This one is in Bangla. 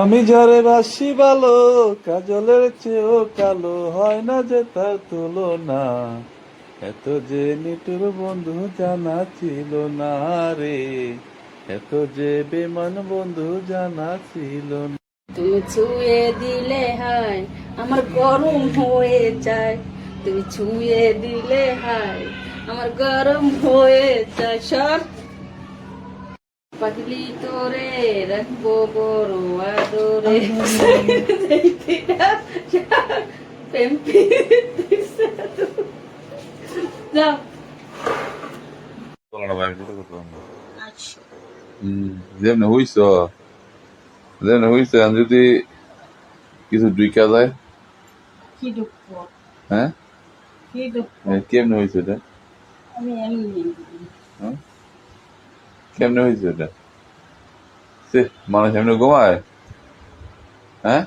আমি যারে বাসি ভালো, কাজলের চেয়েও কালো, হয় না যে তার তুলনা। এত যে নিটুর বন্ধু জানা ছিল না রে, এত যে বেমান বন্ধু জানা ছিল না। তুমি ছুঁয়ে দিলে হায় আমার গরম হয়ে যায়, তুমি ছুঁয়ে দিলে হায় আমার গরম হয়ে যায়। সর পাগলি তোরে রাখবো বড় আদরে। প্রেম যাও। যেমনি হইছ, যেমনি হইছে, আমি যদি কিছু ডুইকা যায়। কি দুঃখ, হ্যাঁ, কি দুঃখ। কেমনে হয়েছে এটা? আমি এমনি হ্যাঁ? কেমনে হয়েছে এটা? সে মানুষ এমনি ঘুমায়? হ্যাঁ।